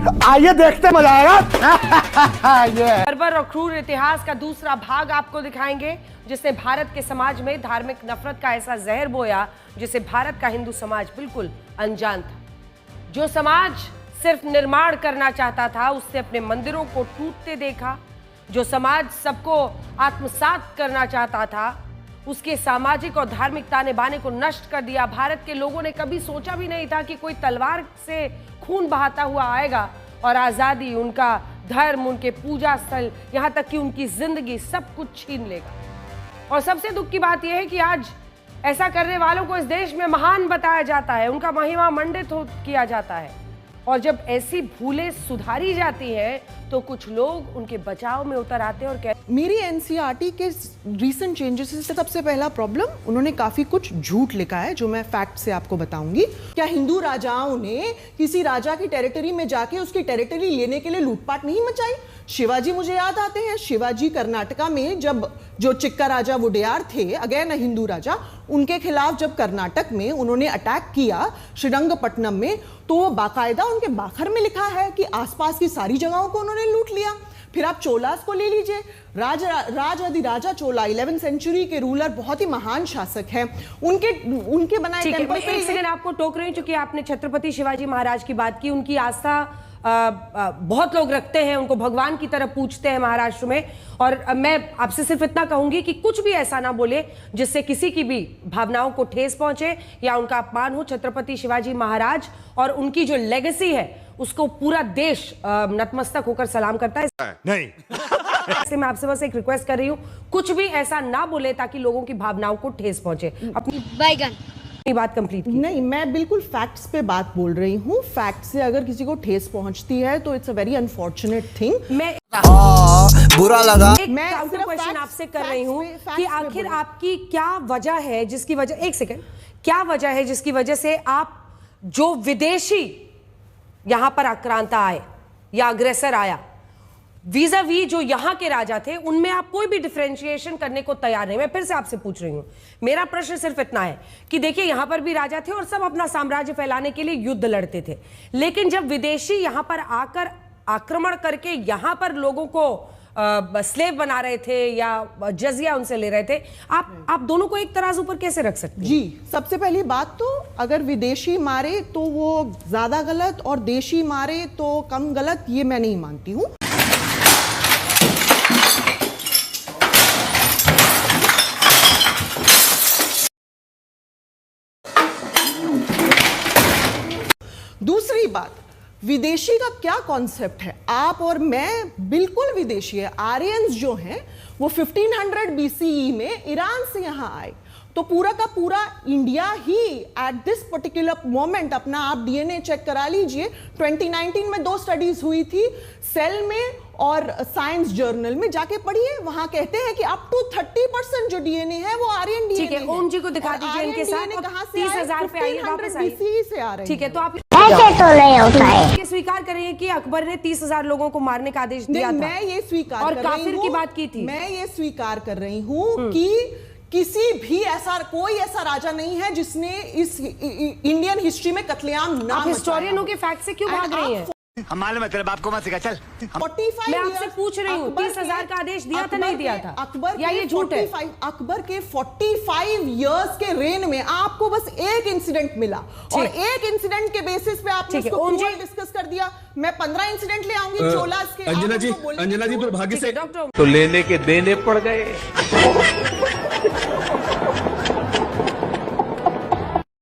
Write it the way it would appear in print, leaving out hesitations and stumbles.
आइए देखते मजा आएगा। बर्बर और क्रूर इतिहास का दूसरा भाग आपको दिखाएंगे, जिसने भारत के समाज में धार्मिक नफरत का ऐसा जहर बोया जिसे भारत का हिंदू समाज बिल्कुल अनजान था। जो समाज सिर्फ निर्माण करना चाहता था, उसने अपने मंदिरों को टूटते देखा। जो समाज सबको आत्मसात करना चाहता था, उसके सामाजिक और धार्मिक ताने बाने को नष्ट कर दिया। भारत के लोगों ने कभी सोचा भी नहीं था कि कोई तलवार से खून बहाता हुआ आएगा और आज़ादी, उनका धर्म, उनके पूजा स्थल, यहाँ तक कि उनकी जिंदगी, सब कुछ छीन लेगा। और सबसे दुख की बात यह है कि आज ऐसा करने वालों को इस देश में महान बताया जाता है, उनका महिमा मंडित किया जाता है। और जब ऐसी भूलें सुधारी जाती हैं तो कुछ लोग उनके बचाव में उतर आते हैं और कहते मेरी एनसीईआरटी के रीसेंट चेंजेस से सबसे पहला प्रॉब्लम, उन्होंने काफी कुछ झूठ लिखा है जो मैं फैक्ट से आपको बताऊंगी। क्या हिंदू राजाओं ने किसी राजा की टेरिटरी में जाके उसकी टेरिटरी लेने के लिए लूटपाट नहीं मचाई? शिवाजी मुझे याद आते हैं। शिवाजी कर्नाटका में जब जो चिक्का राजा वुडेयार थे, अगेन हिंदू राजा, उनके खिलाफ जब कर्नाटक में उन्होंने अटैक किया श्रीरंगपट्टनम में, तो बाकायदा उनके बाखर में लिखा है कि आसपास की सारी जगहों को उन्होंने लूट लिया। फिर आप चोलास को ले लीजिए, राजा चोला 11वीं सेंचुरी के रूलर, बहुत ही महान शासक हैं। उनके बनाए टेंपल पे एक सेकंड आपको टोक रही हूं, क्योंकि आपने छत्रपति शिवाजी महाराज की बात की। उनकी आस्था बहुत लोग रखते हैं, उनको भगवान की तरह पूजते हैं महाराष्ट्र में। और मैं आपसे सिर्फ इतना कहूंगी कि कुछ भी ऐसा ना बोले जिससे किसी की भी भावनाओं को ठेस पहुंचे या उनका अपमान हो। छत्रपति शिवाजी महाराज और उनकी जो लेगेसी है उसको पूरा देश नतमस्तक होकर सलाम करता है। नहीं ऐसे मैं आपसे बस एक रिक्वेस्ट कर रही हूँ, कुछ भी ऐसा ना बोले ताकि लोगों की भावनाओं को ठेस पहुंचे। अपनी बात कंप्लीट की। नहीं, मैं बिल्कुल फैक्ट्स पे बात बोल रही हूँ। फैक्ट से अगर किसी को ठेस पहुंचती है तो it's a very unfortunate thing. मैं बुरा लगा। मैं काउंटर क्वेश्चन आपसे कर रही हूँ कि आखिर आपकी क्या वजह है जिसकी वजह, एक सेकेंड, क्या वजह है जिसकी वजह से आप जो विदेशी यहां पर आक्रांता आए या अग्रेसर आया, वीज़ावी जो यहाँ के राजा थे, उनमें आप कोई भी डिफरेंशिएशन करने को तैयार नहीं। मैं फिर से आपसे पूछ रही हूँ, मेरा प्रश्न सिर्फ इतना है कि देखिए यहाँ पर भी राजा थे और सब अपना साम्राज्य फैलाने के लिए युद्ध लड़ते थे, लेकिन जब विदेशी यहाँ पर आकर आक्रमण करके यहाँ पर लोगों को स्लेव बना रहे थे या जजिया उनसे ले रहे थे, आप दोनों को एक तराजू पर कैसे रख सकते हैं? जी, सबसे पहली बात तो अगर विदेशी मारे तो वो ज्यादा गलत और देशी मारे तो कम गलत, ये मैं नहीं मानती हूँ। दूसरी बात, विदेशी का क्या कॉन्सेप्ट है? आप और मैं बिल्कुल विदेशी है। आर्यंस जो हैं वो 1500 BCE में ईरान से यहाँ आए, तो पूरा का पूरा India he at this particular moment, अपना आप डीएनए चेक करा लीजिए। 2019 में 2 स्टडीज हुई थी, सेल में और साइंस जर्नल में, जाके पढ़िए। वहां कहते हैं कि अप टू 30% जो डीएनए है वो आर्यन डीएनए है। ठीक है, ओम जी को दिखा दीजिए इनके साथ। कहां से 30,000 पे आइए, वापस आइए। BCE से आ रहे हैं। ठीक है, तो आप ऐसे तो नहीं होता है। ये स्वीकार कर रही हैं कि अकबर ने 30,000 लोगों को मारने का आदेश दिया था। मैं ये स्वीकार और कर रही काफिर हूं, की बात की थी। मैं ये स्वीकार कर रही हूं कि किसी भी ऐसा कोई ऐसा राजा नहीं है जिसने इस इंडियन हिस्ट्री में कत्लेआम ना आप हिस्टोरियनों के फैक्ट से क्यों भाग रही हैं? हम मालूम है तेरे बाप को मत सिखा, चल। 45 मैं आपसे पूछ रही हूँ, 30,000 का आदेश दिया था, नहीं दिया था? अकबर या ये झूठ है? अकबर के 45 इयर्स के रेन में आपको बस एक इंसिडेंट मिला और एक इंसिडेंट के बेसिस पे आपने उसको पूरा डिस्कस कर दिया। मैं 15 इंसिडेंट ले आऊंगी चोलास के। अंजना जी दुर्भाग्य से डॉक्टर तो लेने के देने पड़ गए।